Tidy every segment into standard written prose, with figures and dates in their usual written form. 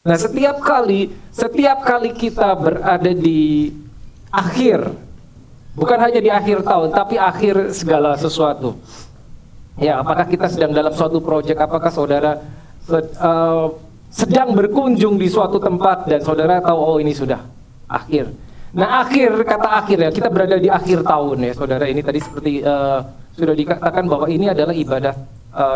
Nah, setiap kali kita berada di akhir, bukan hanya di akhir tahun, tapi akhir segala sesuatu. Ya, apakah kita sedang dalam suatu proyek, apakah saudara sedang berkunjung di suatu tempat dan saudara tahu, oh ini sudah akhir. Nah, kata akhir ya, kita berada di akhir tahun ya saudara. Ini tadi seperti sudah dikatakan bahwa ini adalah ibadah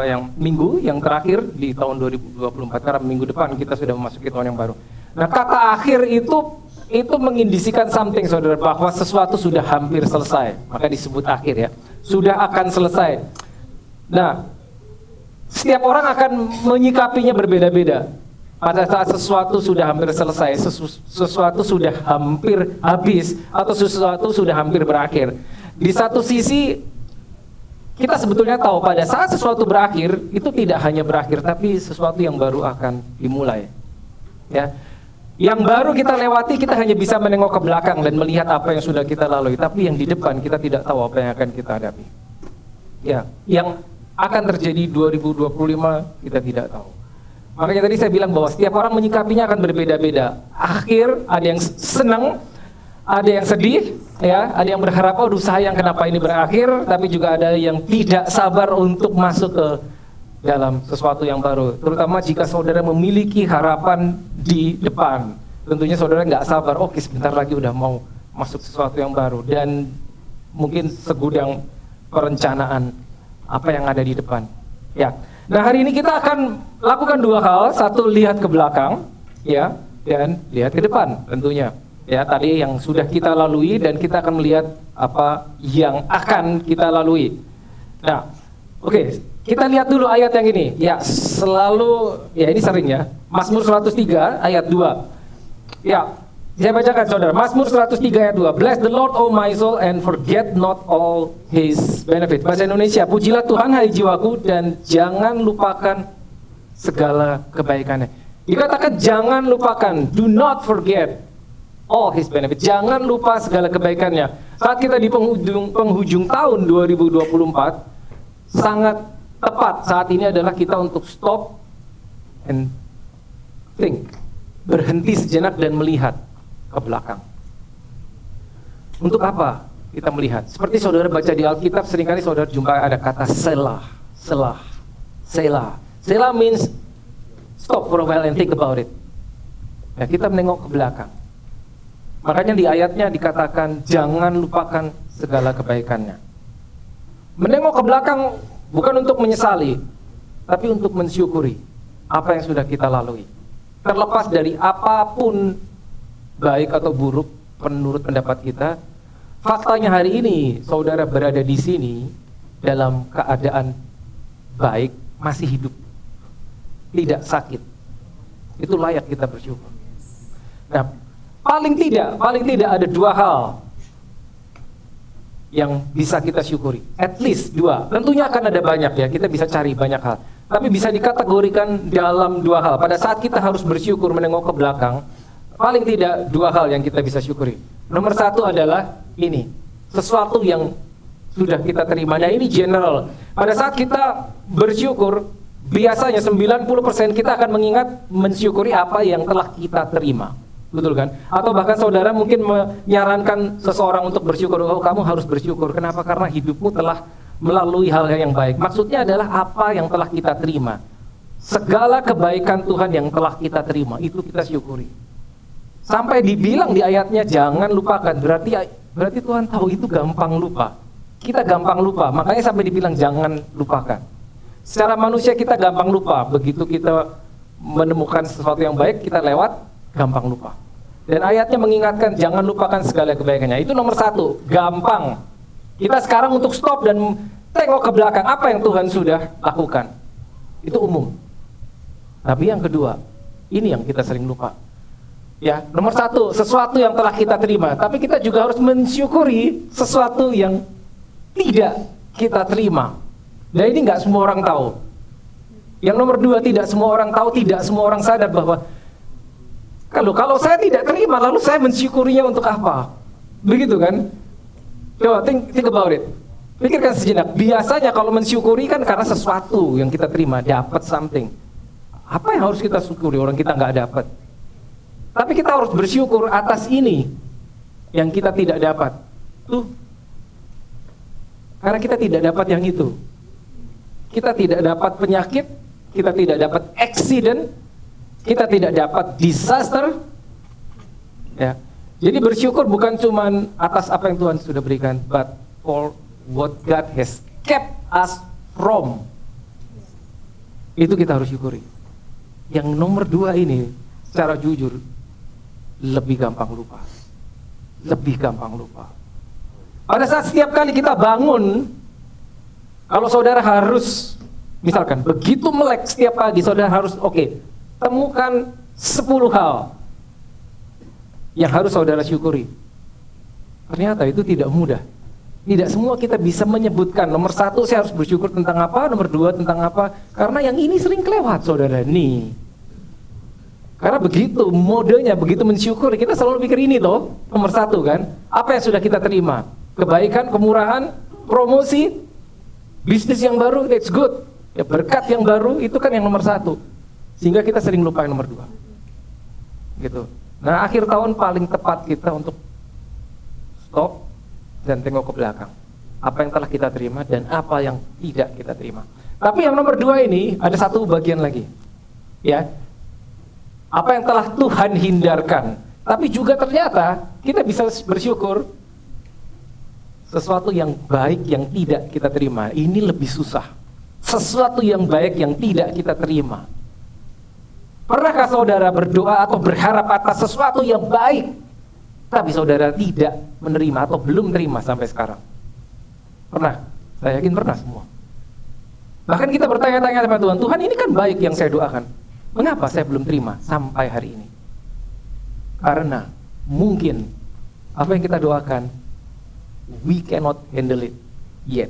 yang minggu yang terakhir di tahun 2024, karena minggu depan kita sudah memasuki tahun yang baru. Nah, kata akhir itu mengindisikan something saudara, bahwa sesuatu sudah hampir selesai, maka disebut akhir ya, sudah akan selesai. Nah, setiap orang akan menyikapinya berbeda-beda. Pada saat sesuatu sudah hampir selesai, sesuatu sudah hampir habis, atau sesuatu sudah hampir berakhir. Di satu sisi, kita sebetulnya tahu pada saat sesuatu berakhir, itu tidak hanya berakhir, tapi sesuatu yang baru akan dimulai. Ya, yang baru kita lewati, kita hanya bisa menengok ke belakang dan melihat apa yang sudah kita lalui, tapi yang di depan kita tidak tahu apa yang akan kita hadapi. Ya, yang akan terjadi 2025 kita tidak tahu. Makanya tadi saya bilang bahwa setiap orang menyikapinya akan berbeda-beda. Akhir, ada yang senang, ada yang sedih, ya, ada yang berharap, oh sayang kenapa ini berakhir, tapi juga ada yang tidak sabar untuk masuk ke dalam sesuatu yang baru. Terutama jika saudara memiliki harapan di depan. Tentunya saudara nggak sabar, oke sebentar lagi udah mau masuk sesuatu yang baru. Dan mungkin segudang perencanaan apa yang ada di depan. Ya. Nah, hari ini kita akan lakukan dua hal. Satu, lihat ke belakang, ya, dan lihat ke depan tentunya. Ya, tadi yang sudah kita lalui dan kita akan melihat apa yang akan kita lalui. Nah, oke, kita lihat dulu ayat yang ini. Ya, selalu, ya ini sering ya. Mazmur 103 ayat 2. Ya, saya bacakan saudara. Mazmur 103 ayat 2. Bless the Lord, O my soul, and forget not all His benefit. Bahasa Indonesia, pujilah Tuhan hai jiwaku, dan jangan lupakan segala kebaikannya. Dikatakan jangan lupakan, do not forget all His benefit. Jangan lupa segala kebaikannya. Saat kita di penghujung tahun 2024, sangat tepat saat ini adalah kita untuk stop and think. Berhenti sejenak dan melihat ke belakang. Untuk apa kita melihat? Seperti saudara baca di Alkitab, seringkali saudara jumpa ada kata selah, selah, selah. Selah means stop for a while and think about it. Ya, kita menengok ke belakang. Makanya di ayatnya dikatakan jangan lupakan segala kebaikannya. Menengok ke belakang bukan untuk menyesali, tapi untuk mensyukuri apa yang sudah kita lalui. Terlepas dari apapun baik atau buruk menurut pendapat kita, faktanya hari ini saudara berada di sini dalam keadaan baik, masih hidup, tidak sakit. Itu layak kita bersyukur. Nah, paling tidak ada dua hal yang bisa kita syukuri. At least dua. Tentunya akan ada banyak ya, kita bisa cari banyak hal. Tapi bisa dikategorikan dalam dua hal. Pada saat kita harus bersyukur menengok ke belakang, paling tidak dua hal yang kita bisa syukuri. Nomor satu adalah ini, sesuatu yang sudah kita terima. Nah, ini general. Pada saat kita bersyukur, biasanya 90% kita akan mensyukuri apa yang telah kita terima. Betul kan? Atau bahkan saudara mungkin menyarankan seseorang untuk bersyukur. Oh, kamu harus bersyukur. Kenapa? Karena hidupmu telah melalui hal yang baik. Maksudnya adalah apa yang telah kita terima. Segala kebaikan Tuhan yang telah kita terima, itu kita syukuri. Sampai dibilang di ayatnya jangan lupakan. Berarti Tuhan tahu itu gampang lupa. Kita gampang lupa. Makanya sampai dibilang jangan lupakan. Secara manusia kita gampang lupa. Begitu kita menemukan sesuatu yang baik, kita lewat, gampang lupa. Dan ayatnya mengingatkan jangan lupakan segala kebaikannya. Itu nomor satu, gampang. Kita sekarang untuk stop dan tengok ke belakang apa yang Tuhan sudah lakukan. Itu umum. Tapi yang kedua, ini yang kita sering lupa. Ya, nomor satu, sesuatu yang telah kita terima. Tapi kita juga harus mensyukuri sesuatu yang tidak kita terima. Dan ini nggak semua orang tahu. Yang nomor dua, tidak semua orang tahu, tidak semua orang sadar bahwa kalau saya tidak terima, lalu saya mensyukurinya untuk apa? Begitu kan? Coba think about it. Pikirkan sejenak. Biasanya kalau mensyukuri kan karena sesuatu yang kita terima, dapat something. Apa yang harus kita syukuri orang kita nggak dapat? Tapi kita harus bersyukur atas ini yang kita tidak dapat. Tuh. Karena kita tidak dapat yang itu. Kita tidak dapat penyakit, kita tidak dapat accident, kita tidak dapat disaster. Ya. Jadi bersyukur bukan cuma atas apa yang Tuhan sudah berikan, but for what God has kept us from. Itu kita harus syukuri. Yang nomor 2 ini, secara jujur, lebih gampang lupa. Lebih gampang lupa. Pada saat setiap kali kita bangun, kalau saudara harus, misalkan, begitu melek setiap pagi, saudara harus, temukan 10 hal yang harus saudara syukuri. Ternyata itu tidak mudah. Tidak semua kita bisa menyebutkan. Nomor 1 saya harus bersyukur tentang apa, nomor 2 tentang apa. Karena yang ini sering kelewat, saudara. Nih. Karena begitu modenya, begitu mensyukuri, kita selalu pikir ini loh, nomor 1 kan. Apa yang sudah kita terima? Kebaikan, kemurahan, promosi, bisnis yang baru, that's good. Ya, berkat yang baru, itu kan yang nomor 1. Sehingga kita sering lupa yang nomor 2. Gitu. Nah, akhir tahun paling tepat kita untuk stop dan tengok ke belakang. Apa yang telah kita terima dan apa yang tidak kita terima. Tapi yang nomor 2 ini ada satu bagian lagi. Ya. Apa yang telah Tuhan hindarkan. Tapi juga ternyata kita bisa bersyukur sesuatu yang baik yang tidak kita terima. Ini lebih susah. Sesuatu yang baik yang tidak kita terima. Pernahkah saudara berdoa atau berharap atas sesuatu yang baik, tapi saudara tidak menerima atau belum terima sampai sekarang? Pernah? Saya yakin pernah semua. Bahkan kita bertanya-tanya sama Tuhan, Tuhan ini kan baik yang saya doakan. Mengapa saya belum terima sampai hari ini? Karena mungkin apa yang kita doakan, we cannot handle it yet.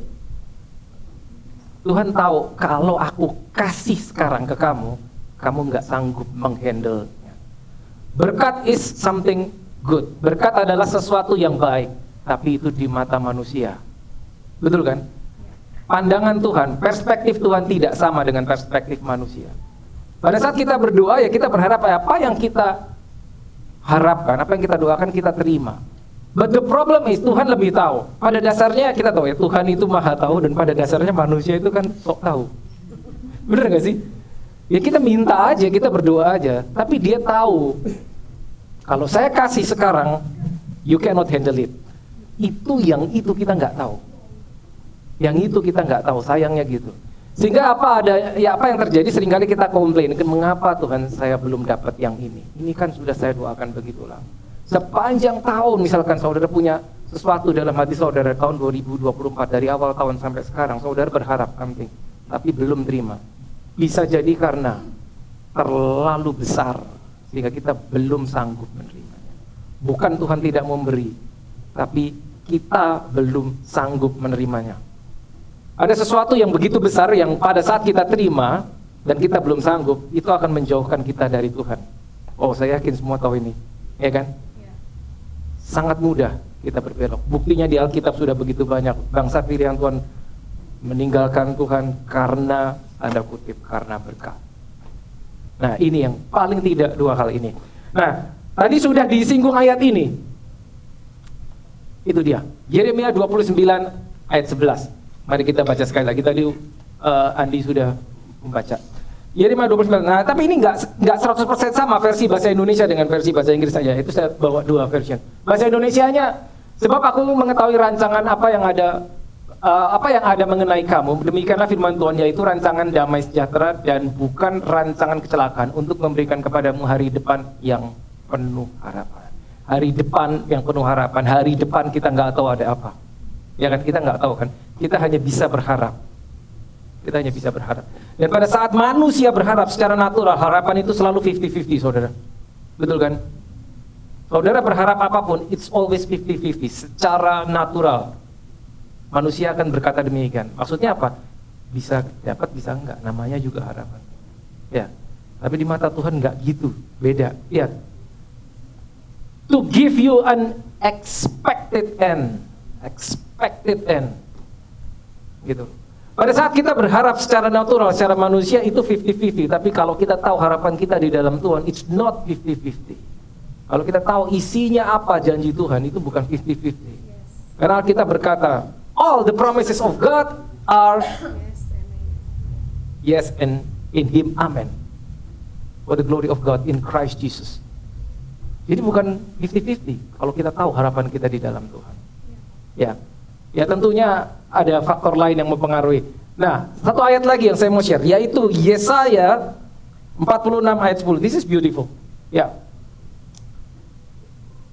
Tuhan tahu kalau aku kasih sekarang ke kamu, kamu nggak sanggup menghandle-nya. Berkat is something good. Berkat adalah sesuatu yang baik, tapi itu di mata manusia. Betul kan? Pandangan Tuhan, perspektif Tuhan tidak sama dengan perspektif manusia. Pada saat kita berdoa, ya kita berharap apa yang kita harapkan, apa yang kita doakan kita terima. But the problem is Tuhan lebih tahu. Pada dasarnya kita tahu ya, Tuhan itu maha tahu, dan pada dasarnya manusia itu kan sok tahu. Bener gak sih? Ya kita minta aja, kita berdoa aja, tapi dia tahu kalau saya kasih sekarang, you cannot handle it. Itu kita nggak tahu. Yang itu kita nggak tahu, sayangnya gitu. Sehingga apa yang terjadi, seringkali kita komplain, mengapa Tuhan saya belum dapat yang ini? Ini kan sudah saya doakan begitu lama. Sepanjang tahun, misalkan saudara punya sesuatu dalam hati saudara tahun 2024, dari awal tahun sampai sekarang, saudara berharap something, tapi belum terima. Bisa jadi karena terlalu besar sehingga kita belum sanggup menerimanya. Bukan Tuhan tidak memberi, tapi kita belum sanggup menerimanya. Ada sesuatu yang begitu besar yang pada saat kita terima dan kita belum sanggup, itu akan menjauhkan kita dari Tuhan. Oh, saya yakin semua tahu ini, ya kan? Sangat mudah kita berbelok. Buktinya di Alkitab sudah begitu banyak bangsa pilihan Tuhan meninggalkan Tuhan karena, tanda kutip, karena berkat. Nah, ini yang paling tidak 2 hal ini. Nah, tadi sudah disinggung ayat ini. Itu dia, Yeremia 29 ayat 11. Mari kita baca sekali lagi. Tadi Andi sudah membaca Yeremia 29. Nah, tapi ini nggak 100% sama versi bahasa Indonesia dengan versi bahasa Inggris saja. Itu saya bawa 2 version. Bahasa Indonesianya, sebab aku mengetahui rancangan apa yang ada mengenai kamu, demikianlah firman Tuhan, yaitu rancangan damai sejahtera dan bukan rancangan kecelakaan, untuk memberikan kepadamu hari depan yang penuh harapan. Hari depan yang penuh harapan. Hari depan kita nggak tahu ada apa. Ya kan, kita nggak tahu kan. Kita hanya bisa berharap. Kita hanya bisa berharap. Dan pada saat manusia berharap secara natural, harapan itu selalu 50-50, saudara. Betul kan? Saudara berharap apapun, it's always 50-50. Secara natural, manusia akan berkata demikian. Maksudnya apa? Bisa dapat, bisa enggak. Namanya juga harapan. Ya. Tapi di mata Tuhan enggak gitu. Beda. Ya. To give you an expected end. Expected end. Gitu. Pada saat kita berharap secara natural, secara manusia itu 50-50. Tapi kalau kita tahu harapan kita di dalam Tuhan, it's not 50-50. Kalau kita tahu isinya apa janji Tuhan, itu bukan 50-50. Karena kita berkata, all the promises of God are yes and in Him, amen. For the glory of God in Christ Jesus. Jadi bukan 50-50 kalau kita tahu harapan kita di dalam Tuhan. Ya tentunya ada faktor lain yang mempengaruhi. Nah, satu ayat lagi yang saya mau share, yaitu Yesaya 46 ayat 10. This is beautiful. Ya.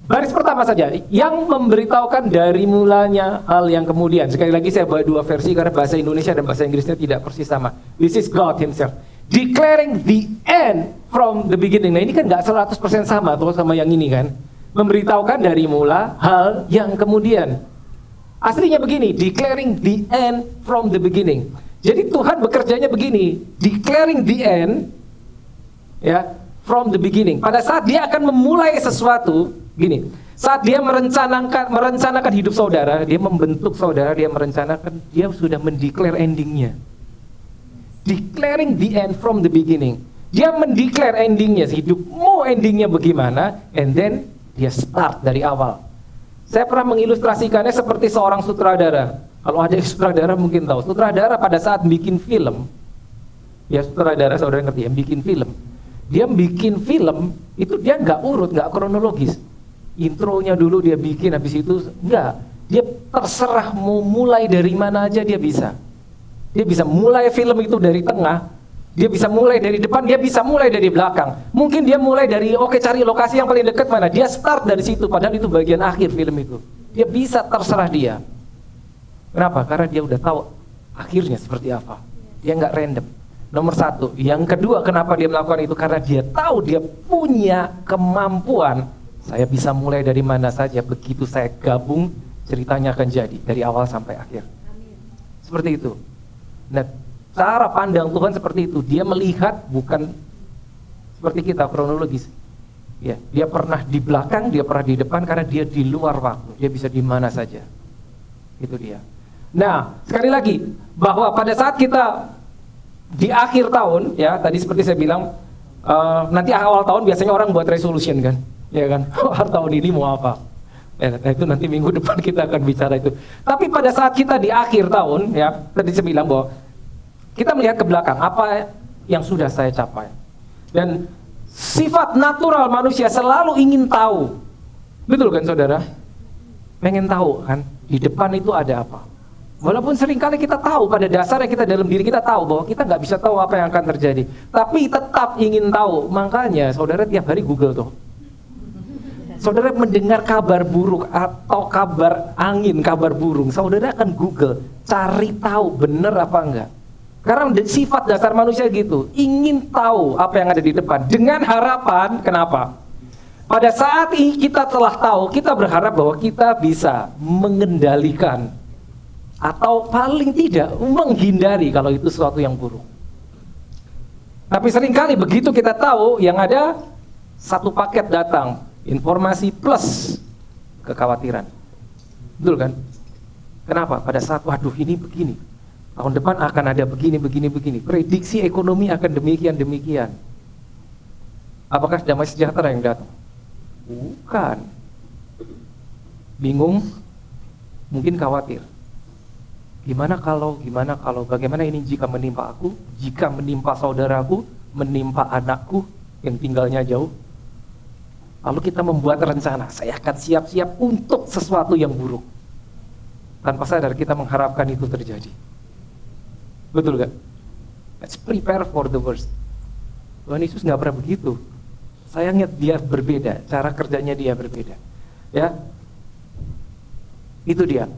Baris pertama saja, yang memberitahukan dari mulanya hal yang kemudian. Sekali lagi saya bawa dua versi karena bahasa Indonesia dan bahasa Inggrisnya tidak persis sama. This is God Himself. Declaring the end from the beginning. Nah ini kan gak 100% sama tuh sama yang ini kan. Memberitahukan dari mula hal yang kemudian. Aslinya begini, declaring the end from the beginning. Jadi Tuhan bekerjanya begini, declaring the end, ya, from the beginning. Pada saat Dia akan memulai sesuatu, gini, saat Dia merencanakan hidup saudara, Dia membentuk saudara, Dia merencanakan, Dia sudah mendeklar endingnya. Declaring the end from the beginning. Dia mendeklar endingnya, hidupmu endingnya bagaimana, and then Dia start dari awal. Saya pernah mengilustrasikannya seperti seorang sutradara. Kalau ada sutradara mungkin tahu. Sutradara pada saat bikin film, ya sutradara saudara ngerti ya, bikin film. Dia bikin film itu dia nggak urut, nggak kronologis. Intronya dulu dia bikin, habis itu nggak. Dia terserah mau mulai dari mana aja dia bisa. Dia bisa mulai film itu dari tengah, dia bisa mulai dari depan, dia bisa mulai dari belakang. Mungkin dia mulai dari cari lokasi yang paling dekat mana. Dia start dari situ, padahal itu bagian akhir film itu. Dia bisa terserah dia. Kenapa? Karena dia udah tahu akhirnya seperti apa. Dia nggak random. Nomor satu. Yang kedua, kenapa dia melakukan itu? Karena dia tahu dia punya kemampuan. Saya bisa mulai dari mana saja. Begitu saya gabung, ceritanya akan jadi dari awal sampai akhir. Seperti itu. Nah, cara pandang Tuhan seperti itu. Dia melihat bukan seperti kita kronologis. Ya, dia pernah di belakang, dia pernah di depan karena dia di luar waktu. Dia bisa di mana saja. Itu dia. Nah, sekali lagi bahwa pada saat kita di akhir tahun, ya tadi seperti saya bilang, nanti awal tahun biasanya orang buat resolution kan, ya kan? Tahun ini mau apa? Nah, itu nanti minggu depan kita akan bicara itu. Tapi pada saat kita di akhir tahun, ya tadi saya bilang bahwa kita melihat ke belakang apa yang sudah saya capai. Dan sifat natural manusia selalu ingin tahu. Betul kan saudara? Pengen tahu kan, di depan itu ada apa. Walaupun seringkali kita tahu, pada dasarnya kita dalam diri kita tahu bahwa kita nggak bisa tahu apa yang akan terjadi. Tapi tetap ingin tahu. Makanya saudara tiap hari Google tuh. Saudara mendengar kabar buruk atau kabar angin, kabar burung, saudara akan Google, cari tahu benar apa enggak. Karena sifat dasar manusia gitu, ingin tahu apa yang ada di depan. Dengan harapan, kenapa? Pada saat kita telah tahu, kita berharap bahwa kita bisa mengendalikan atau paling tidak menghindari kalau itu sesuatu yang buruk. Tapi seringkali begitu kita tahu, yang ada satu paket datang, informasi plus kekhawatiran. Betul kan? Kenapa? Pada saat waduh ini begini, tahun depan akan ada begini, prediksi ekonomi akan demikian. Apakah damai sejahtera yang datang? Bukan. Bingung, mungkin khawatir. Gimana kalau, bagaimana ini jika menimpa aku, jika menimpa saudaraku, menimpa anakku yang tinggalnya jauh? Lalu kita membuat rencana, saya akan siap-siap untuk sesuatu yang buruk. Tanpa sadar kita mengharapkan itu terjadi. Betul gak? Let's prepare for the worst. Tuhan Yesus gak pernah begitu. Sayangnya dia berbeda, cara kerjanya dia berbeda. Ya, itu dia.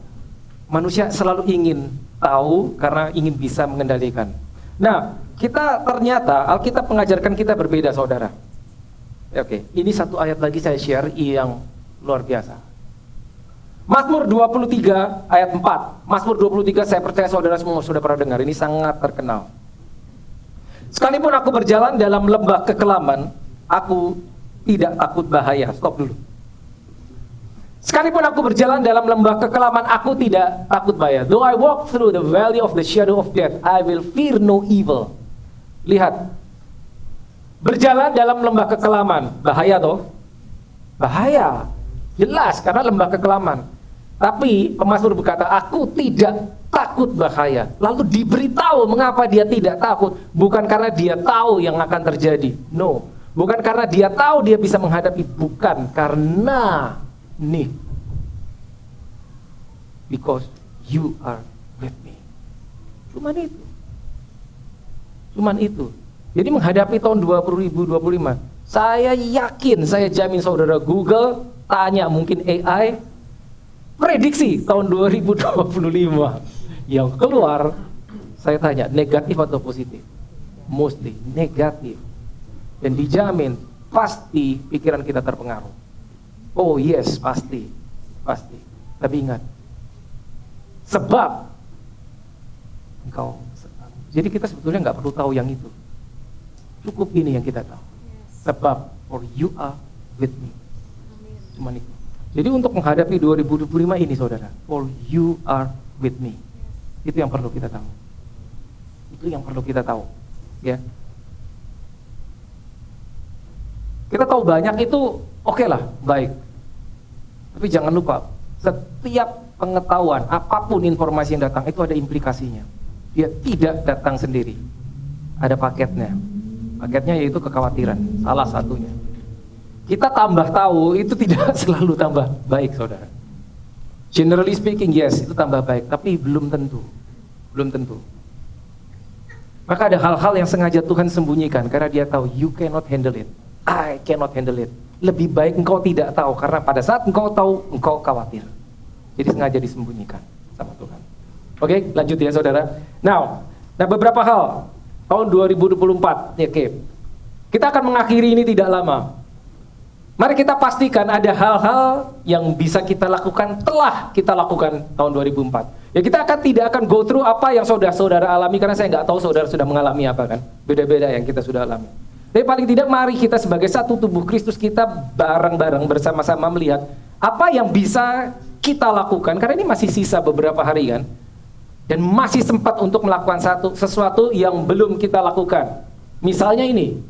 Manusia selalu ingin tahu karena ingin bisa mengendalikan. Nah, kita ternyata Alkitab mengajarkan kita berbeda, saudara. Oke, ini satu ayat lagi saya share yang luar biasa. Mazmur 23 ayat 4. Mazmur 23 saya percaya saudara semua sudah pernah dengar. Ini sangat terkenal. Sekalipun aku berjalan dalam lembah kekelaman, aku tidak takut bahaya. Stop dulu. Sekalipun aku berjalan dalam lembah kekelaman, aku tidak takut bahaya. Though I walk through the valley of the shadow of death, I will fear no evil. Lihat. Berjalan dalam lembah kekelaman, bahaya toh? Bahaya, jelas karena lembah kekelaman. Tapi pemazmur berkata, aku tidak takut bahaya. Lalu diberitahu mengapa dia tidak takut. Bukan karena dia tahu yang akan terjadi. No, bukan karena dia tahu dia bisa menghadapi. Bukan karena nih, because you are with me. Cuman itu. Cuman itu. Jadi menghadapi tahun 2025, saya yakin, saya jamin saudara Google, tanya mungkin AI, prediksi tahun 2025 yang keluar, saya tanya negatif atau positif? Mostly negatif. Dan dijamin pasti pikiran kita terpengaruh. Oh yes, pasti. Pasti. Tapi ingat, sebab engkau. Jadi kita sebetulnya nggak perlu tahu yang itu. Cukup ini yang kita tahu. Sebab for you are with me. Cuman itu. Jadi untuk menghadapi 2025 ini saudara, for you are with me. Itu yang perlu kita tahu. Itu yang perlu kita tahu. Ya. Kita tahu banyak itu oke lah, baik. Tapi jangan lupa, setiap pengetahuan, apapun informasi yang datang itu ada implikasinya. Dia tidak datang sendiri. Ada paketnya. Paketnya yaitu kekhawatiran, salah satunya. Kita tambah tahu itu tidak selalu tambah baik, saudara. Generally speaking, yes, itu tambah baik, tapi belum tentu. Belum tentu. Maka ada hal-hal yang sengaja Tuhan sembunyikan karena dia tahu you cannot handle it. I cannot handle it. Lebih baik engkau tidak tahu karena pada saat engkau tahu, engkau khawatir. Jadi sengaja disembunyikan sama Tuhan. Oke, lanjut ya saudara. Nah beberapa hal tahun 2024 ya, oke. Kita akan mengakhiri ini tidak lama. Mari kita pastikan ada hal-hal yang bisa kita lakukan, telah kita lakukan tahun 2004. Ya kita tidak akan go through apa yang saudara-saudara alami karena saya nggak tahu saudara sudah mengalami apa kan. Beda-beda yang kita sudah alami. Tapi paling tidak mari kita sebagai satu tubuh Kristus kita bareng-bareng bersama-sama melihat apa yang bisa kita lakukan karena ini masih sisa beberapa hari kan. Dan masih sempat untuk melakukan sesuatu yang belum kita lakukan. Misalnya ini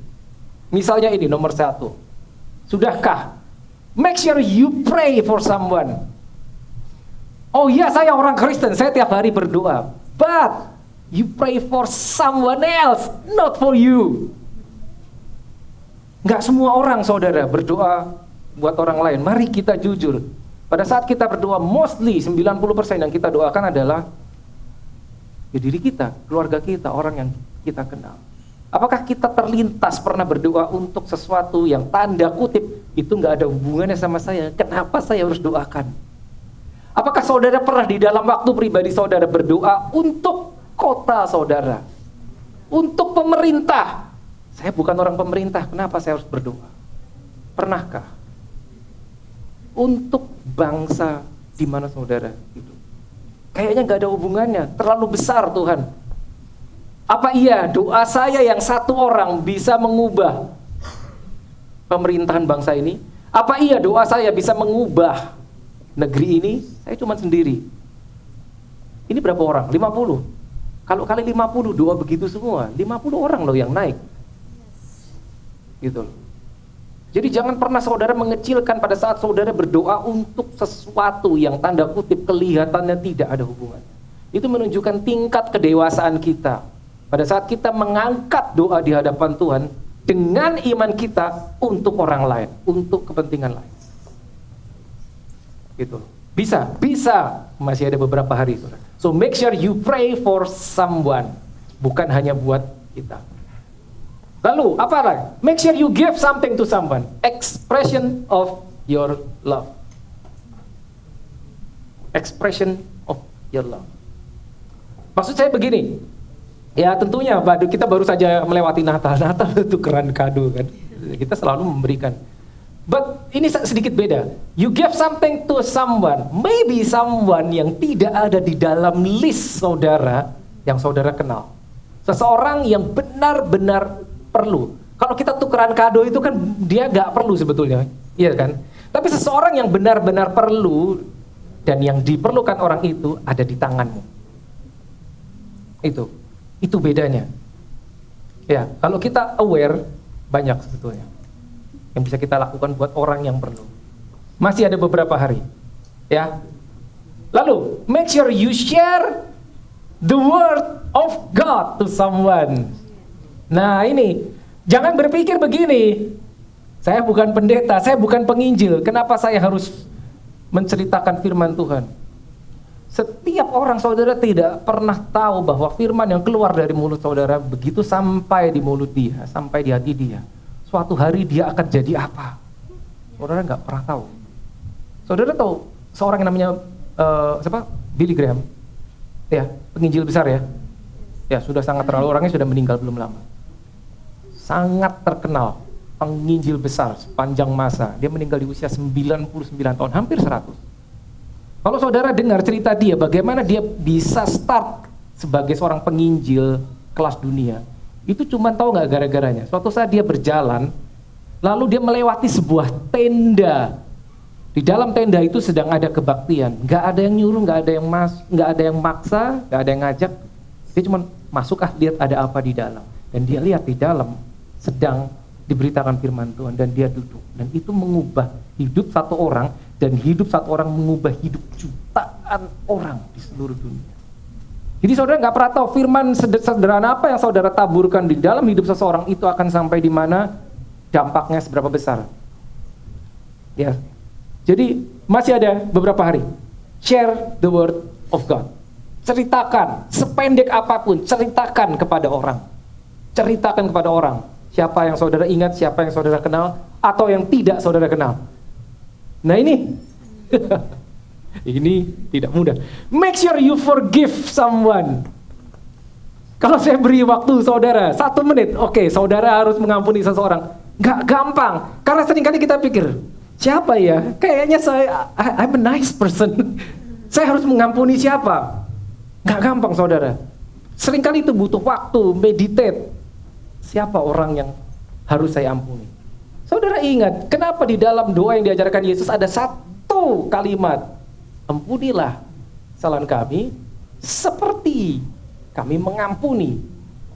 nomor 1. Sudahkah? Make sure you pray for someone. Oh iya, saya orang Kristen, saya tiap hari berdoa. But you pray for someone else, not for you. Nggak semua orang saudara berdoa buat orang lain. Mari kita jujur. Pada saat kita berdoa, mostly 90% yang kita doakan adalah ya diri kita, keluarga kita, orang yang kita kenal. Apakah kita terlintas pernah berdoa untuk sesuatu yang tanda kutip itu nggak ada hubungannya sama saya? Kenapa saya harus doakan? Apakah saudara pernah di dalam waktu pribadi saudara berdoa untuk kota saudara? Untuk pemerintah? Saya bukan orang pemerintah, kenapa saya harus berdoa? Pernahkah? Untuk bangsa di mana saudara hidup? Kayaknya nggak ada hubungannya, terlalu besar Tuhan. Apa iya doa saya yang satu orang bisa mengubah pemerintahan bangsa ini? Apa iya doa saya bisa mengubah negeri ini? Saya cuma sendiri. Ini berapa orang? 50. Kalau kali 50 doa begitu semua, 50 orang loh yang naik. Gitu loh. Jadi jangan pernah saudara mengecilkan pada saat saudara berdoa untuk sesuatu yang tanda kutip kelihatannya tidak ada hubungannya. Itu menunjukkan tingkat kedewasaan kita. Pada saat kita mengangkat doa di hadapan Tuhan dengan iman kita untuk orang lain, untuk kepentingan lain. Gitu. Bisa masih ada beberapa hari. So make sure you pray for someone, bukan hanya buat kita. Lalu apa lagi? Make sure you give something to someone. Expression of your love. Expression of your love. Maksud saya begini. Ya tentunya kita baru saja melewati Natal. Natal itu keren kado kan. Kita selalu memberikan. But ini sedikit beda. You give something to someone. Maybe someone yang tidak ada di dalam list saudara yang saudara kenal. Seseorang yang benar-benar perlu. Kalau kita tukeran kado itu kan dia gak perlu sebetulnya, iya kan? Tapi seseorang yang benar-benar perlu dan yang diperlukan orang itu ada di tanganmu. Itu bedanya. Ya, kalau kita aware banyak sebetulnya. yang bisa kita lakukan buat orang yang perlu. Masih ada beberapa hari, ya. Lalu, make sure you share the word of God to someone. Nah ini, jangan berpikir begini, saya bukan pendeta, saya bukan penginjil, kenapa saya harus menceritakan firman Tuhan? Setiap orang saudara tidak pernah tahu bahwa firman yang keluar dari mulut saudara begitu sampai di mulut dia, sampai di hati dia, suatu hari dia akan jadi apa? Saudara nggak pernah tahu. Saudara tahu seorang yang namanya siapa? Billy Graham, ya penginjil besar ya. Ya sudah sangat terlalu, orangnya sudah meninggal belum lama. Sangat terkenal, penginjil besar sepanjang masa. Dia meninggal di usia 99 tahun, hampir 100. Kalau saudara dengar cerita dia, bagaimana dia bisa start sebagai seorang penginjil kelas dunia, itu cuma tahu nggak gara-garanya. Suatu saat dia berjalan, lalu dia melewati sebuah tenda. Di dalam tenda itu sedang ada kebaktian. Nggak ada yang nyuruh, nggak ada yang maksa, nggak ada yang ngajak. Dia cuma masuk, lihat ada apa di dalam. Dan dia lihat di dalam sedang diberitakan firman Tuhan, dan dia duduk. Dan itu mengubah hidup satu orang, dan hidup satu orang mengubah hidup jutaan orang di seluruh dunia. Jadi saudara nggak pernah tahu firman sederhana apa yang saudara taburkan di dalam hidup seseorang itu akan sampai di mana, dampaknya seberapa besar. Ya. Jadi masih ada beberapa hari. Share the word of God. Ceritakan, sependek apapun, ceritakan kepada orang. Ceritakan kepada orang. Siapa yang saudara ingat, siapa yang saudara kenal, atau yang tidak saudara kenal. Nah ini, ini tidak mudah. Make sure you forgive someone. Kalau saya beri waktu saudara 1 menit, oke, saudara harus mengampuni seseorang. Nggak gampang, karena seringkali kita pikir, siapa ya? Kayaknya I'm a nice person. Saya harus mengampuni siapa? Nggak gampang saudara. Seringkali itu butuh waktu, meditate. Siapa orang yang harus saya ampuni? Saudara ingat, kenapa di dalam doa yang diajarkan Yesus ada satu kalimat, ampunilah kesalahan kami seperti kami mengampuni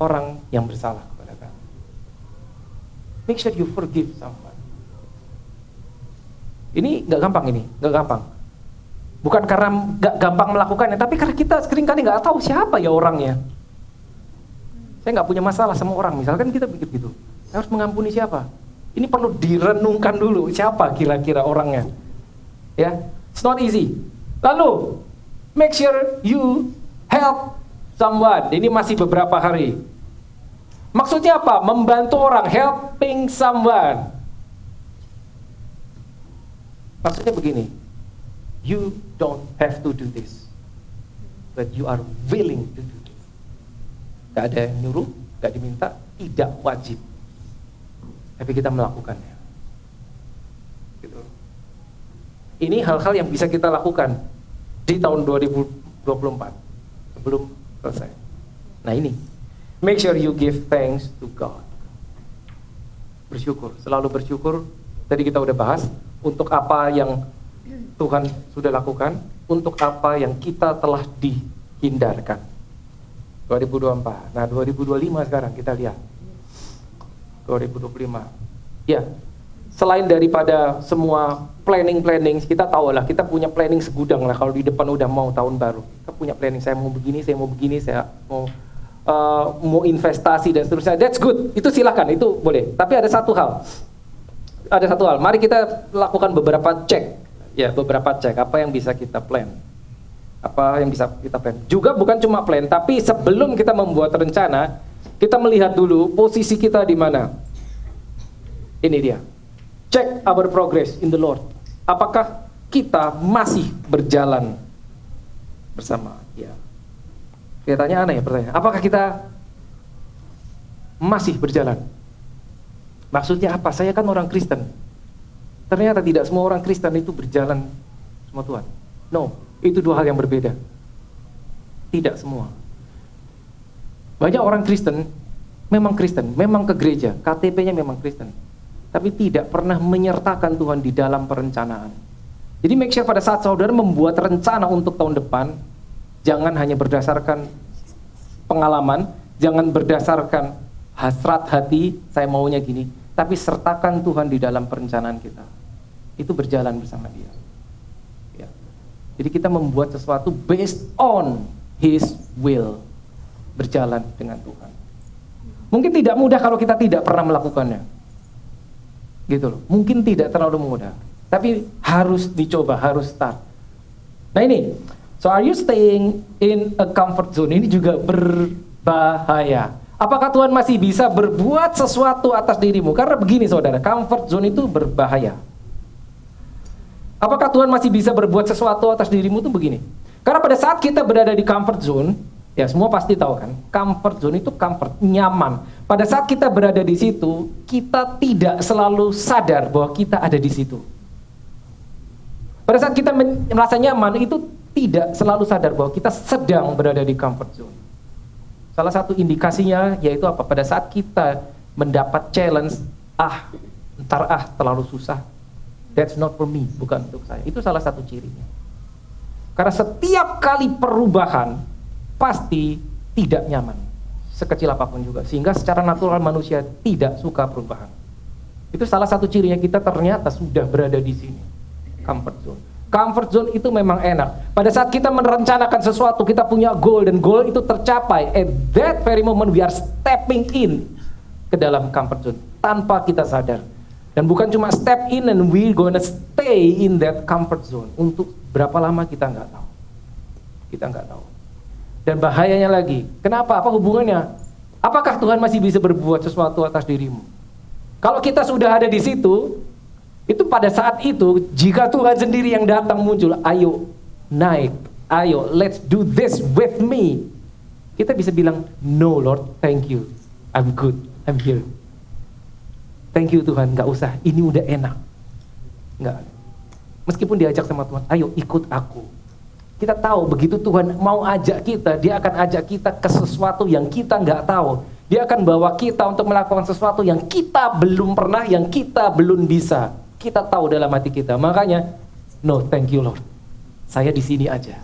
orang yang bersalah kepada kami. Make sure you forgive someone. Ini nggak gampang, nggak gampang. Bukan karena nggak gampang melakukannya, tapi karena kita seringkali nggak tahu siapa ya orangnya. Saya nggak punya masalah sama orang, misalkan kita begitu, saya harus mengampuni siapa? Ini perlu direnungkan dulu, siapa kira-kira orangnya. Ya, it's not easy. Lalu, make sure you help someone. Ini masih beberapa hari. Maksudnya apa? Membantu orang, helping someone. Maksudnya begini, you don't have to do this, but you are willing to do this. Gak ada yang nyuruh, gak diminta, tidak wajib. Tapi kita melakukannya. Gitu. Ini hal-hal yang bisa kita lakukan di tahun 2024 sebelum selesai. Nah ini, make sure you give thanks to God. Bersyukur, selalu bersyukur. Tadi kita udah bahas untuk apa yang Tuhan sudah lakukan, untuk apa yang kita telah dihindarkan. 2024. Nah 2025 sekarang kita lihat. 2025. Ya, selain daripada semua planning, kita tahu lah, kita punya planning segudang lah kalau di depan udah mau tahun baru. Kita punya planning, saya mau begini, saya mau investasi dan seterusnya. That's good, itu silakan, itu boleh. Tapi ada satu hal, mari kita lakukan beberapa cek. Ya, beberapa cek, apa yang bisa kita plan. Juga bukan cuma plan, tapi sebelum kita membuat rencana, kita melihat dulu posisi kita di mana. Ini dia. Check our progress in the Lord. Apakah kita masih berjalan bersama Dia? Kelihatannya aneh ya pertanyaan. Apakah kita masih berjalan? Maksudnya apa? Saya kan orang Kristen. Ternyata tidak semua orang Kristen itu berjalan sama Tuhan. No, itu dua hal yang berbeda. Tidak semua. Banyak orang Kristen, memang ke gereja, KTP-nya memang Kristen, tapi tidak pernah menyertakan Tuhan di dalam perencanaan. Jadi make sure pada saat saudara membuat rencana untuk tahun depan, jangan hanya berdasarkan pengalaman, jangan berdasarkan hasrat hati, saya maunya gini, tapi sertakan Tuhan di dalam perencanaan kita. Itu berjalan bersama Dia. Ya. Jadi kita membuat sesuatu based on His will, berjalan dengan Tuhan. Mungkin tidak mudah kalau kita tidak pernah melakukannya, gitu loh. Mungkin tidak terlalu mudah, tapi harus dicoba, harus start. Nah ini, so are you staying in a comfort zone? Ini juga berbahaya. Apakah Tuhan masih bisa berbuat sesuatu atas dirimu? Karena begini saudara, comfort zone itu berbahaya. Apakah Tuhan masih bisa berbuat sesuatu atas dirimu itu begini? Karena pada saat kita berada di comfort zone, ya semua pasti tahu kan, comfort zone itu comfort, nyaman. Pada saat kita berada di situ, kita tidak selalu sadar bahwa kita ada di situ. Pada saat kita merasa nyaman, itu tidak selalu sadar bahwa kita sedang berada di comfort zone. Salah satu indikasinya yaitu apa? Pada saat kita mendapat challenge, terlalu susah. That's not for me, bukan untuk saya. Itu salah satu cirinya. Karena setiap kali perubahan pasti tidak nyaman, sekecil apapun juga. Sehingga secara natural manusia tidak suka perubahan. Itu salah satu cirinya kita ternyata sudah berada di sini, comfort zone. Comfort zone itu memang enak. Pada saat kita merencanakan sesuatu, kita punya goal dan goal itu tercapai. At that very moment we are stepping in ke dalam comfort zone tanpa kita sadar. Dan bukan cuma step in and we gonna stay in that comfort zone. Untuk berapa lama kita nggak tahu. Kita nggak tahu. Dan bahayanya lagi, kenapa? Apa hubungannya? Apakah Tuhan masih bisa berbuat sesuatu atas dirimu? Kalau kita sudah ada di situ, itu pada saat itu, jika Tuhan sendiri yang datang muncul, ayo naik, ayo let's do this with me. Kita bisa bilang, no Lord, thank you, I'm good, I'm here. Thank you Tuhan, gak usah, ini udah enak. Enggak. Meskipun diajak sama Tuhan, ayo ikut aku. Kita tahu begitu Tuhan mau ajak kita, Dia akan ajak kita ke sesuatu yang kita nggak tahu. Dia akan bawa kita untuk melakukan sesuatu yang kita belum pernah, yang kita belum bisa. Kita tahu dalam hati kita. Makanya, no, thank you Lord. Saya di sini aja.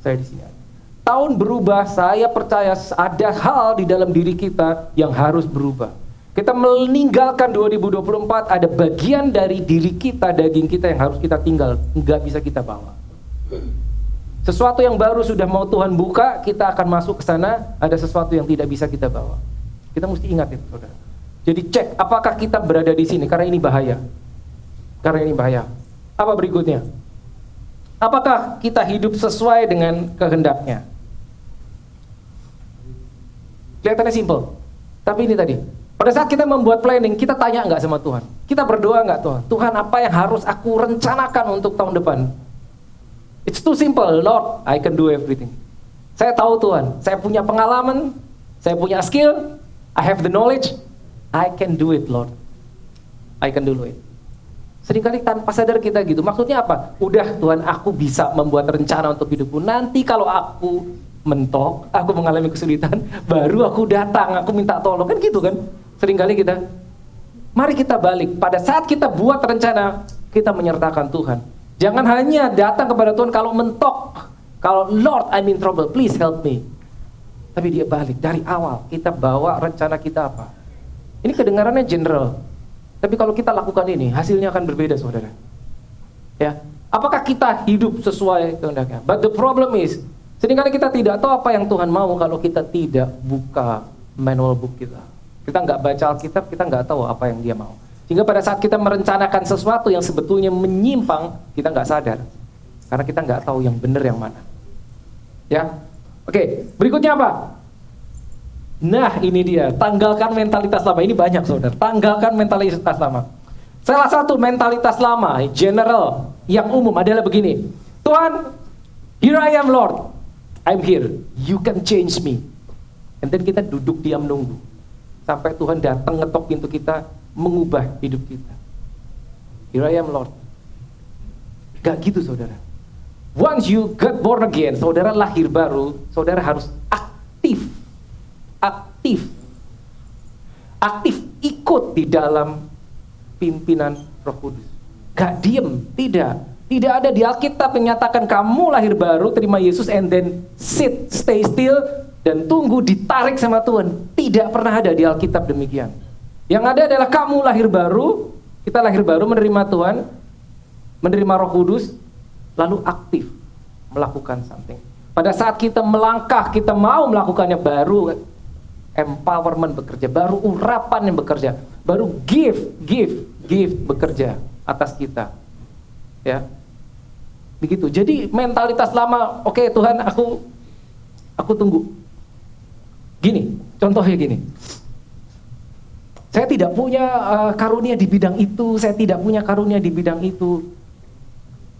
Saya di sini aja. Tahun berubah, saya percaya ada hal di dalam diri kita yang harus berubah. Kita meninggalkan 2024, ada bagian dari diri kita, daging kita yang harus kita tinggal, nggak bisa kita bawa. Sesuatu yang baru sudah mau Tuhan buka, kita akan masuk ke sana, ada sesuatu yang tidak bisa kita bawa. Kita mesti ingat itu, saudara. Jadi cek, apakah kita berada di sini, karena ini bahaya. Karena ini bahaya. Apa berikutnya? Apakah kita hidup sesuai dengan kehendaknya? Kelihatannya simple, tapi ini tadi. Pada saat kita membuat planning, kita tanya nggak sama Tuhan? Kita berdoa nggak Tuhan? Tuhan, apa yang harus aku rencanakan untuk tahun depan? It's too simple, Lord, I can do everything. Saya tahu Tuhan, saya punya pengalaman, saya punya skill, I have the knowledge, I can do it, Lord. I can do it. Seringkali tanpa sadar kita gitu. Maksudnya apa? Udah Tuhan, aku bisa membuat rencana untuk hidupku. Nanti kalau aku mentok, aku mengalami kesulitan, baru aku datang, aku minta tolong. Kan gitu kan? Seringkali kita. Mari kita balik. Pada saat kita buat rencana, kita menyertakan Tuhan. Jangan hanya datang kepada Tuhan kalau mentok. Kalau Lord, I'm in trouble, please help me. Tapi dia balik. Dari awal, kita bawa rencana kita apa? Ini kedengarannya general. Tapi kalau kita lakukan ini, hasilnya akan berbeda, saudara. Ya, apakah kita hidup sesuai kehendaknya? But the problem is, seringkali kita tidak tahu apa yang Tuhan mau kalau kita tidak buka manual book kita. Kita nggak baca Alkitab, kita nggak tahu apa yang Dia mau. Sehingga pada saat kita merencanakan sesuatu yang sebetulnya menyimpang, kita nggak sadar. Karena kita nggak tahu yang benar yang mana. Ya, oke. Berikutnya apa? Nah, ini dia. Tanggalkan mentalitas lama. Ini banyak, saudara. Tanggalkan mentalitas lama. Salah satu mentalitas lama, general, yang umum adalah begini. Tuhan, here I am, Lord. I'm here. You can change me. And then kita duduk diam nunggu. Sampai Tuhan datang ngetok pintu kita, mengubah hidup kita. Here I am, Lord. Gak gitu, saudara. Once you got born again, saudara lahir baru, saudara harus aktif. Aktif ikut di dalam pimpinan Roh Kudus. Gak diem, tidak. Tidak ada di Alkitab menyatakan kamu lahir baru, terima Yesus, and then sit, stay still, dan tunggu ditarik sama Tuhan. Tidak pernah ada di Alkitab demikian. Yang ada adalah kamu lahir baru, kita lahir baru menerima Tuhan, menerima Roh Kudus, lalu aktif melakukan something. Pada saat kita melangkah, kita mau melakukannya, baru empowerment bekerja, baru urapan yang bekerja, baru gift bekerja atas kita. Ya. Begitu. Jadi mentalitas lama, oke, Tuhan, aku tunggu. Gini, contohnya gini. Saya tidak punya karunia di bidang itu, saya tidak punya karunia di bidang itu.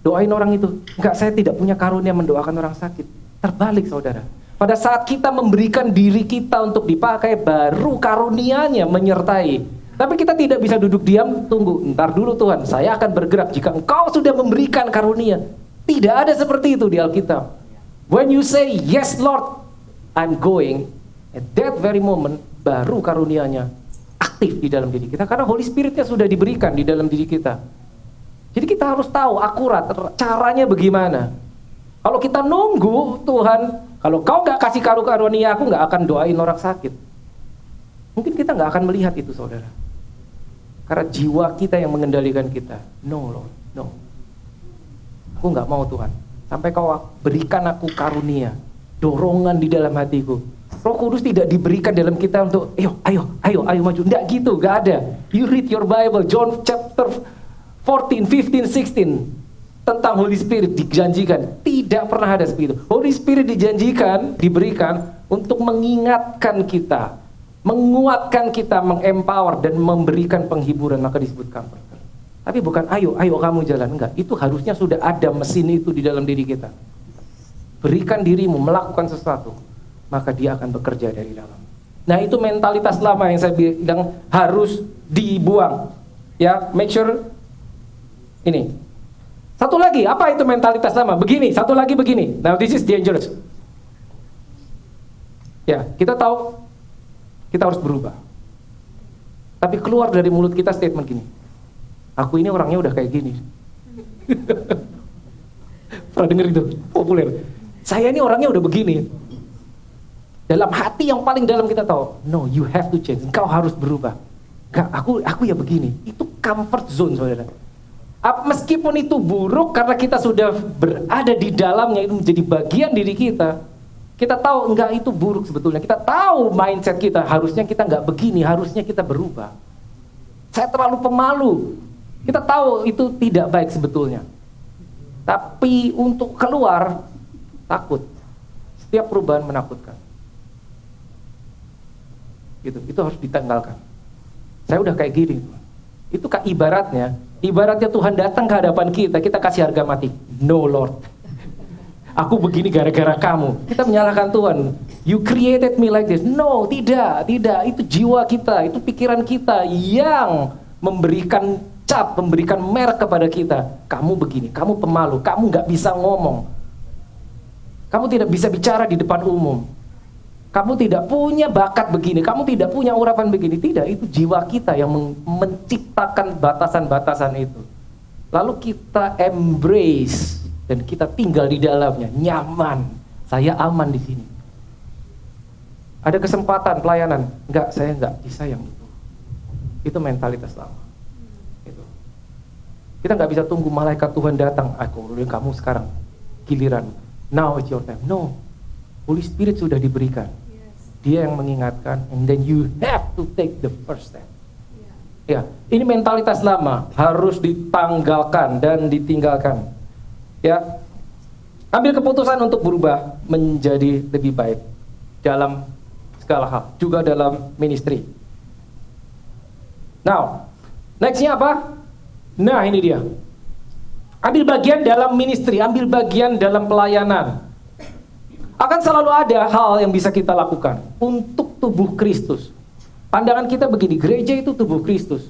Doain orang itu. Enggak, saya tidak punya karunia mendoakan orang sakit. Terbalik, saudara. Pada saat kita memberikan diri kita untuk dipakai, baru karunianya menyertai. Tapi kita tidak bisa duduk diam, tunggu, ntar dulu Tuhan, saya akan bergerak jika Engkau sudah memberikan karunia. Tidak ada seperti itu di Alkitab. When you say, yes Lord, I'm going, at that very moment, baru karunianya aktif di dalam diri kita, karena Holy Spirit-nya sudah diberikan di dalam diri kita. Jadi kita harus tahu akurat caranya bagaimana. Kalau kita nunggu Tuhan, kalau kau nggak kasih karunia, aku nggak akan doain orang sakit. Mungkin kita nggak akan melihat itu, saudara. Karena jiwa kita yang mengendalikan kita. No Lord, no. Aku nggak mau Tuhan. Sampai kau berikan aku karunia, dorongan di dalam hatiku. Roh Kudus tidak diberikan dalam kita untuk ayo maju. Enggak gitu, enggak ada. You read your Bible, John chapter 14, 15, 16 tentang Holy Spirit dijanjikan. Tidak pernah ada seperti itu. Holy Spirit dijanjikan, diberikan untuk mengingatkan kita, menguatkan kita, mengempower dan memberikan penghiburan, maka disebut comforter. Tapi bukan ayo kamu jalan, enggak. Itu harusnya sudah ada mesin itu di dalam diri kita. Berikan dirimu melakukan sesuatu, maka dia akan bekerja dari dalam. Nah, itu mentalitas lama yang saya bilang harus dibuang. Ya, make sure ini. Satu lagi, apa itu mentalitas lama? Begini, satu lagi begini. Now this is dangerous. Ya, kita tahu kita harus berubah. Tapi keluar dari mulut kita statement gini. Aku ini orangnya udah kayak gini. Pernah denger itu? Populer. Saya ini orangnya udah begini. Dalam hati yang paling dalam kita tahu, no, you have to change. Engkau harus berubah. Enggak, aku ya begini. Itu comfort zone, saudara. Meskipun itu buruk, karena kita sudah berada di dalamnya, itu menjadi bagian diri kita. Kita tahu enggak, itu buruk sebetulnya. Kita tahu mindset kita, harusnya kita enggak begini, harusnya kita berubah. Saya terlalu pemalu. Kita tahu itu tidak baik sebetulnya. Tapi untuk keluar, takut. Setiap perubahan menakutkan. Gitu, itu harus ditanggalkan. Saya udah kayak gini. Itu ibaratnya Tuhan datang ke hadapan kita, kita kasih harga mati. No Lord, aku begini gara-gara kamu. Kita menyalahkan Tuhan. You created me like this. No, tidak. Itu jiwa kita, itu pikiran kita yang memberikan cap, memberikan merek kepada kita. Kamu begini, kamu pemalu, kamu nggak bisa ngomong, kamu tidak bisa bicara di depan umum, kamu tidak punya bakat begini, kamu tidak punya urapan begini. Tidak, itu jiwa kita yang menciptakan batasan-batasan itu. Lalu kita embrace dan kita tinggal di dalamnya, nyaman. Saya aman di sini. Ada kesempatan pelayanan, enggak, saya enggak disayang itu. Itu mentalitas lama. Itu. Kita enggak bisa tunggu malaikat Tuhan datang. Kamu sekarang giliran. Now it's your time. No. Holy Spirit sudah diberikan. Dia yang mengingatkan, and then you have to take the first step. Ya, ini mentalitas lama harus ditanggalkan dan ditinggalkan. Ya, ambil keputusan untuk berubah menjadi lebih baik dalam segala hal, juga dalam ministry. Now, nextnya apa? Nah, ini dia. Ambil bagian dalam ministry, ambil bagian dalam pelayanan. Akan selalu ada hal yang bisa kita lakukan untuk tubuh Kristus. Pandangan kita begini, gereja itu tubuh Kristus.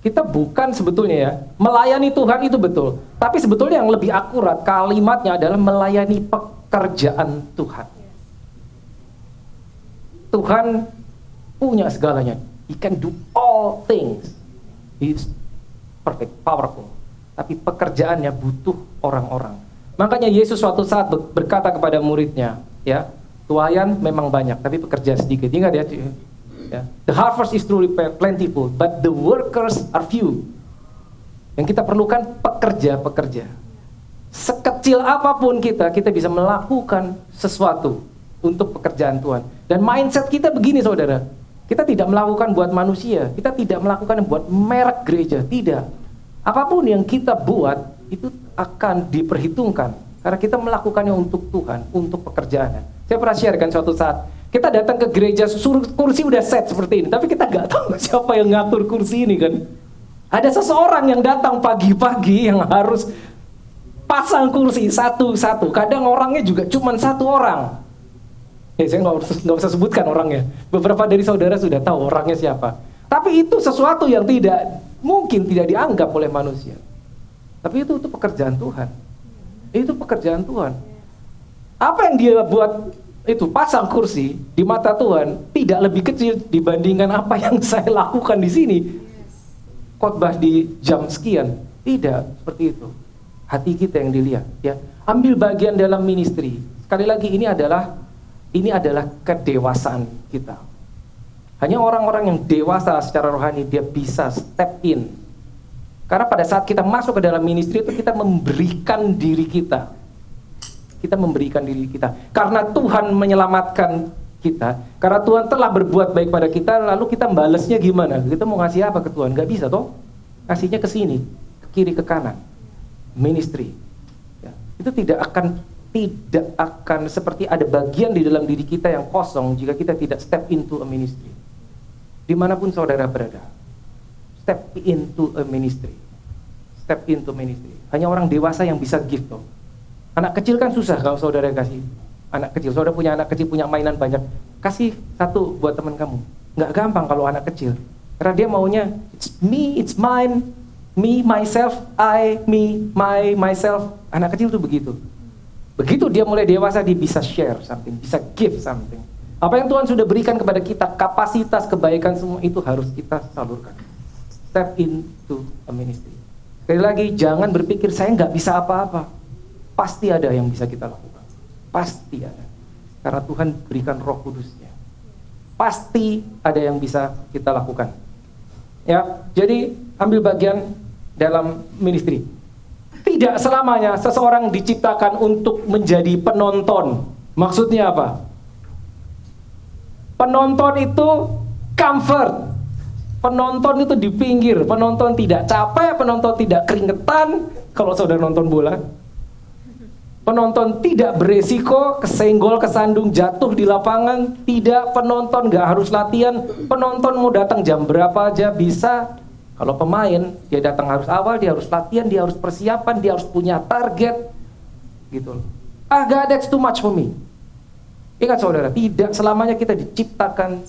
Kita bukan sebetulnya ya, melayani Tuhan itu betul. Tapi sebetulnya yang lebih akurat kalimatnya adalah melayani pekerjaan Tuhan. Tuhan punya segalanya. He can do all things. He is perfect, powerful. Tapi pekerjaannya butuh orang-orang. Makanya Yesus suatu saat berkata kepada muridnya, ya, tuaian memang banyak, tapi pekerja sedikit. Ingat ya, Ya. The harvest is truly plentiful, but the workers are few. Yang kita perlukan pekerja-pekerja. Sekecil apapun kita bisa melakukan sesuatu untuk pekerjaan Tuhan. Dan mindset kita begini saudara, kita tidak melakukan buat manusia, kita tidak melakukan buat merek gereja, tidak. Apapun yang kita buat itu akan diperhitungkan, karena kita melakukannya untuk Tuhan, untuk pekerjaannya. Saya pernah share kan suatu saat, kita datang ke gereja, kursi udah set seperti ini, tapi kita nggak tahu siapa yang ngatur kursi ini kan. Ada seseorang yang datang pagi-pagi yang harus pasang kursi satu-satu. Kadang orangnya juga cuma satu orang. Ya, saya nggak usah sebutkan orangnya. Beberapa dari saudara sudah tahu orangnya siapa. Tapi itu sesuatu yang mungkin tidak dianggap oleh manusia. Tapi itu pekerjaan Tuhan. Itu pekerjaan Tuhan. Apa yang dia buat itu, pasang kursi di mata Tuhan, tidak lebih kecil dibandingkan apa yang saya lakukan di sini. Khotbah di jam sekian. Tidak seperti itu. Hati kita yang dilihat, ya. Ambil bagian dalam ministry. Sekali lagi ini adalah kedewasaan kita. Hanya orang-orang yang dewasa secara rohani dia bisa step in. Karena pada saat kita masuk ke dalam ministry itu kita memberikan diri kita. Kita memberikan diri kita. Karena Tuhan menyelamatkan kita, karena Tuhan telah berbuat baik pada kita, lalu kita balesnya gimana? Kita mau ngasih apa ke Tuhan? Gak bisa toh? Kasihnya ke sini, ke kiri, ke kanan. Ministry. Ya. Itu tidak akan seperti ada bagian di dalam diri kita yang kosong jika kita tidak step into a ministry. Dimanapun saudara berada, step into a ministry. Step into ministry. Hanya orang dewasa yang bisa give toh. Anak kecil kan susah kalau saudara kasih. Anak kecil, saudara punya anak kecil, punya mainan banyak, kasih satu buat teman kamu. Nggak gampang kalau anak kecil, karena dia maunya it's me, it's mine, me, myself, I, me, myself. Anak kecil tuh begitu. Begitu dia mulai dewasa, dia bisa share something, bisa give something. Apa yang Tuhan sudah berikan kepada kita, kapasitas, kebaikan, semua itu harus kita salurkan. Step into a ministry. Sekali lagi, jangan berpikir saya nggak bisa apa-apa. Pasti ada yang bisa kita lakukan. Pasti ada. Karena Tuhan berikan Roh Kudus-Nya. Pasti ada yang bisa kita lakukan. Ya, jadi ambil bagian dalam ministry. Tidak selamanya seseorang diciptakan untuk menjadi penonton. Maksudnya apa? Penonton itu comfort. Penonton itu di pinggir. Penonton tidak capek, penonton tidak keringetan kalau saudara nonton bola. Penonton tidak beresiko, kesenggol, kesandung, jatuh di lapangan. Tidak, penonton gak harus latihan. Penonton mau datang jam berapa aja bisa. Kalau pemain, dia datang harus awal, dia harus latihan, dia harus persiapan, dia harus punya target. Gitu loh. God, that's too much for me. Ingat saudara, tidak selamanya kita diciptakan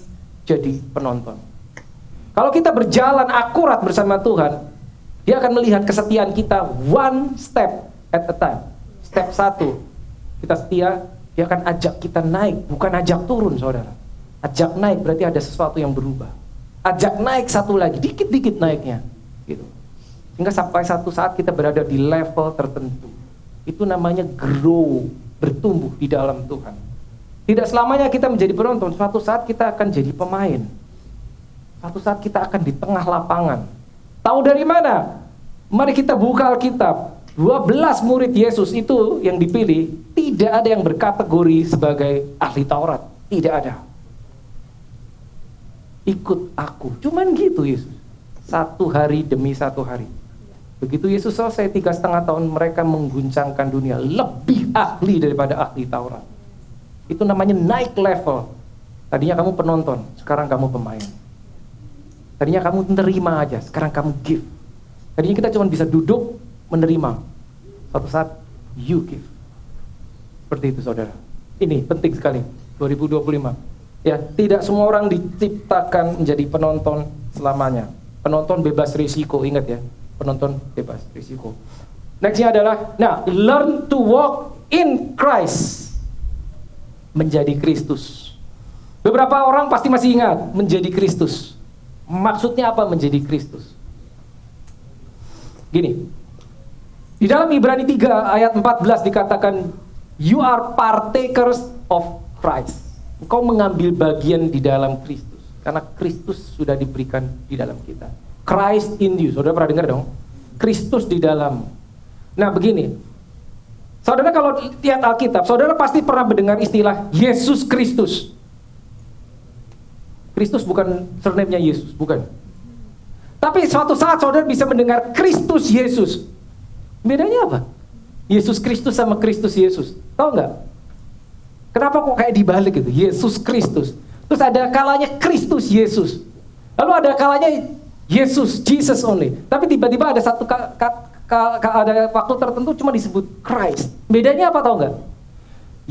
jadi penonton. Kalau kita berjalan akurat bersama Tuhan, dia akan melihat kesetiaan kita one step at a time. Step 1, kita setia, dia akan ajak kita naik, bukan ajak turun saudara. Ajak naik berarti ada sesuatu yang berubah. Ajak naik satu lagi, dikit-dikit naiknya. Gitu. Sehingga sampai satu saat kita berada di level tertentu. Itu namanya grow, bertumbuh di dalam Tuhan. Tidak selamanya kita menjadi penonton, suatu saat kita akan jadi pemain. Suatu saat kita akan di tengah lapangan. Tahu dari mana? Mari kita buka Alkitab. 12 murid Yesus itu yang dipilih, tidak ada yang berkategori sebagai ahli Taurat. Tidak ada. Ikut aku. Cuman gitu Yesus. 1 hari demi 1 hari. Begitu Yesus selesai 3,5 tahun, mereka mengguncangkan dunia. Lebih ahli daripada ahli Taurat. Itu namanya naik level. Tadinya kamu penonton, sekarang kamu pemain. Tadinya kamu nerima aja, sekarang kamu give. Tadinya kita cuma bisa duduk, menerima. Suatu saat you give. Seperti itu saudara. Ini penting sekali 2025. Ya, tidak semua orang diciptakan menjadi penonton selamanya. Penonton bebas risiko, ingat ya. Penonton bebas risiko. Nextnya adalah, learn to walk in Christ. Menjadi Kristus. Beberapa orang pasti masih ingat menjadi Kristus. Maksudnya apa menjadi Kristus? Gini, di dalam Ibrani 3 ayat 14 dikatakan, you are partakers of Christ. Engkau mengambil bagian di dalam Kristus. Karena Kristus sudah diberikan di dalam kita. Christ in you. Saudara pernah dengar dong? Kristus di dalam. Nah begini, saudara kalau lihat Alkitab, saudara pasti pernah mendengar istilah Yesus Kristus. Kristus bukan surname-nya Yesus, bukan. Tapi suatu saat saudara bisa mendengar Kristus Yesus. Bedanya apa? Yesus Kristus sama Kristus Yesus. Tahu nggak? Kenapa kok kayak dibalik gitu? Yesus Kristus. Terus ada kalanya Kristus Yesus. Lalu ada kalanya Yesus, Jesus only. Tapi tiba-tiba ada satu ada waktu tertentu cuma disebut Christ. Bedanya apa tahu nggak?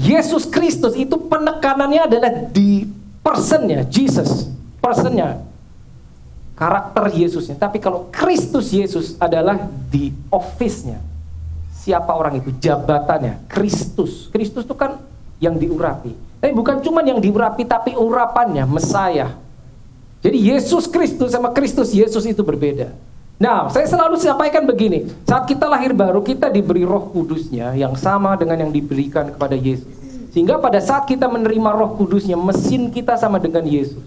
Yesus Kristus itu penekanannya adalah di personnya, Jesus, personnya, karakter Yesusnya. Tapi kalau Kristus Yesus adalah di office-nya. Siapa orang itu? Jabatannya. Kristus. Kristus itu kan yang diurapi. Tapi bukan cuma yang diurapi, tapi urapannya, Mesaya. Jadi Yesus Kristus sama Kristus Yesus itu berbeda. Nah, saya selalu sampaikan begini, saat kita lahir baru, kita diberi Roh Kudusnya yang sama dengan yang diberikan kepada Yesus. Sehingga pada saat kita menerima Roh Kudusnya, mesin kita sama dengan Yesus.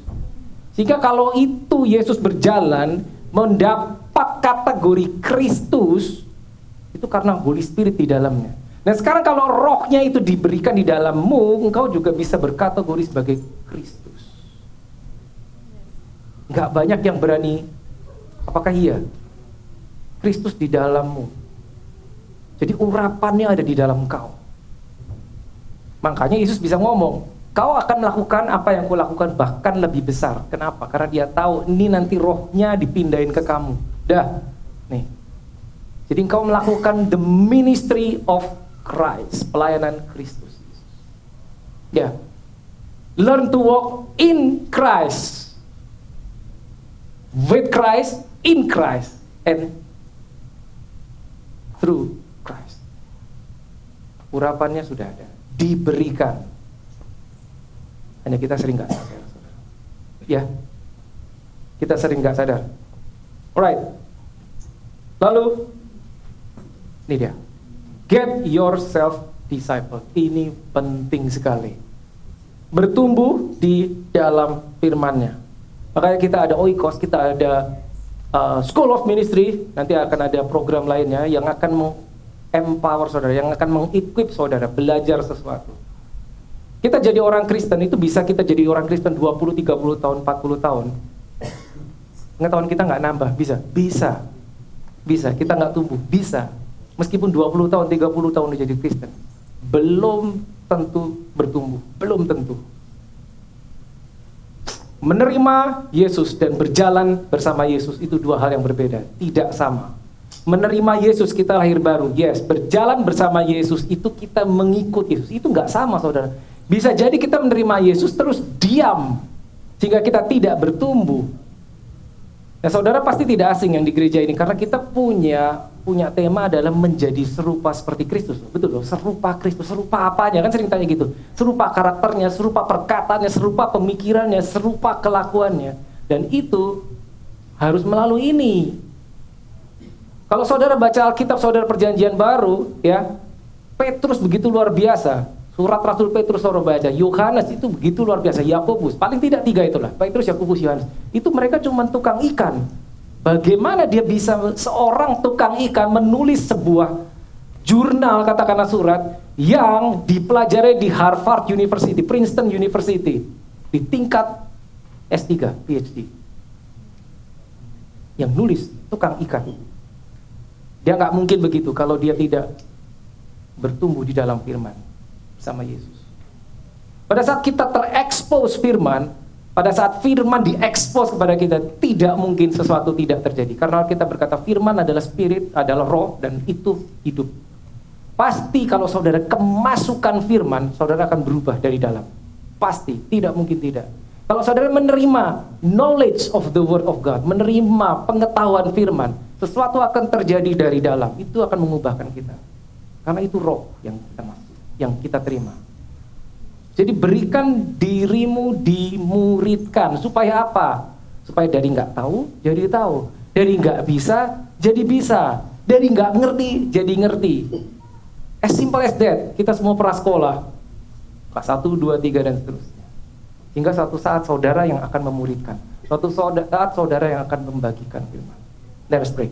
Sehingga kalau itu Yesus berjalan, mendapat kategori Kristus, itu karena Holy Spirit di dalamnya. Nah sekarang kalau rohnya itu diberikan di dalammu, engkau juga bisa berkategori sebagai Kristus. Gak banyak yang berani, apakah iya? Kristus di dalammu. Jadi urapannya ada di dalam kau. Makanya Yesus bisa ngomong, kau akan melakukan apa yang kau lakukan, bahkan lebih besar. Kenapa? Karena dia tahu ini nanti rohnya dipindahin ke kamu. Dah, nih. Jadi engkau melakukan the ministry of Christ, pelayanan Kristus. Ya, learn to walk in Christ, with Christ, in Christ, and through Christ. Urapannya sudah ada, diberikan. Hanya kita sering nggak sadar. Ya, kita sering nggak sadar. Alright. Lalu, ini dia. Get yourself disciple. Ini penting sekali. Bertumbuh di dalam firman-Nya. Makanya kita ada Oikos, kita ada School of Ministry, nanti akan ada program lainnya yang akan empower saudara, yang akan mengequip saudara belajar sesuatu. Kita jadi orang Kristen itu bisa kita jadi orang Kristen 20, 30 tahun, 40 tahun. Pengetahuan kita nggak nambah, bisa? Bisa. Bisa, kita nggak tumbuh, bisa. Meskipun 20 tahun, 30 tahun jadi Kristen, belum tentu bertumbuh, belum tentu. Menerima Yesus dan berjalan bersama Yesus itu dua hal yang berbeda, tidak sama. Menerima Yesus kita lahir baru, yes. Berjalan bersama Yesus itu kita mengikut Yesus, itu nggak sama saudara. Bisa jadi kita menerima Yesus terus diam, sehingga kita tidak bertumbuh. Nah saudara pasti tidak asing yang di gereja ini, karena kita punya tema adalah menjadi serupa seperti Kristus. Betul loh, serupa Kristus. Serupa apanya? Kan sering tanya gitu. Serupa karakternya, serupa perkataannya, serupa pemikirannya, serupa kelakuannya. Dan itu harus melalui ini. Kalau saudara baca Alkitab, saudara perjanjian baru, ya, Petrus begitu luar biasa. Surat Rasul Petrus saudara baca, Yohanes itu begitu luar biasa, Yakobus, paling tidak tiga itulah, Petrus, Yakobus, Yohanes. Itu mereka cuma tukang ikan. Bagaimana dia bisa seorang tukang ikan menulis sebuah jurnal, katakanlah surat, yang dipelajari di Harvard University, Princeton University, di tingkat S3, PhD. Yang nulis tukang ikan. Dia nggak mungkin begitu kalau dia tidak bertumbuh di dalam firman sama Yesus. Pada saat kita terekspos firman, pada saat firman diekspos kepada kita, tidak mungkin sesuatu tidak terjadi. Karena kita berkata firman adalah spirit, adalah roh, dan itu hidup. Pasti kalau saudara kemasukan firman, saudara akan berubah dari dalam. Pasti, tidak mungkin tidak. Kalau saudara menerima knowledge of the word of God, menerima pengetahuan firman, sesuatu akan terjadi dari dalam. Itu akan mengubahkan kita. Karena itu roh yang kita masuk, yang kita terima. Jadi berikan dirimu dimuridkan. Supaya apa? Supaya dari nggak tahu, jadi tahu. Dari nggak bisa, jadi bisa. Dari nggak ngerti, jadi ngerti. As simple as that. Kita semua pernah sekolah. Kelas 1, 2, 3, dan seterusnya. Hingga suatu saat saudara yang akan memuridkan. Suatu saat saudara yang akan membagikan firman. Let us pray.